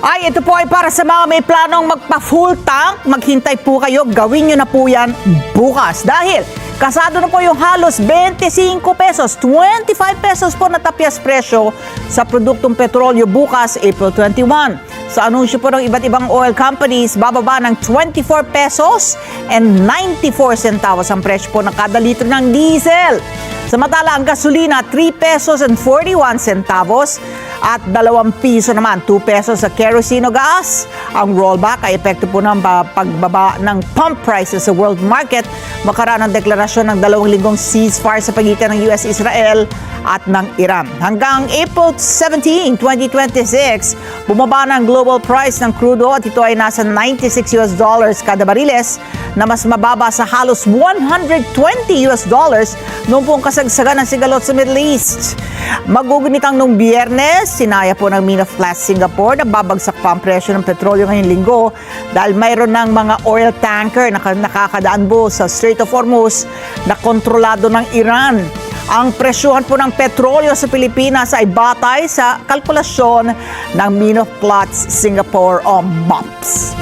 Ay, ito po ay para sa mga may planong magpa-full tank. Maghintay po kayo, gawin nyo na po yan bukas. Dahil kasado na po yung halos 25 pesos, 25 pesos po na tapyas presyo sa produktong petrolyo bukas, April 21. Sa anunsyo po ng iba't ibang oil companies, bababa ng 24 pesos and 94 centavos ang presyo po ng kada litro ng diesel. Samantala, ang gasolina, 3 pesos and 41 centavos at 2 piso naman, 2 pesos sa kerosene o gas. Ang rollback ay epekto po ng pagbaba ng pump prices sa world market makaraan ng deklarasyon ng 2 linggong ceasefire sa pagitan ng US, Israel at ng Iran. Hanggang April 17, 2026, bumaba ng global price ng crude oil at ito ay nasa $96 kada bariles na mas mababa sa halos $120 noong pong kasagsagan ng sigalot sa Middle East. Magugunitang nung Biyernes, sinaya po ng Minaflash Singapore na babagsak pa ang presyo ng petrolyo ngayong linggo dahil mayroon ng mga oil tanker na nakakadaan po sa Strait of Hormuz na kontrolado ng Iran. Ang presyuhan po ng petrolyo sa Pilipinas ay batay sa kalkulasyon ng Minaflash Singapore o MOPS.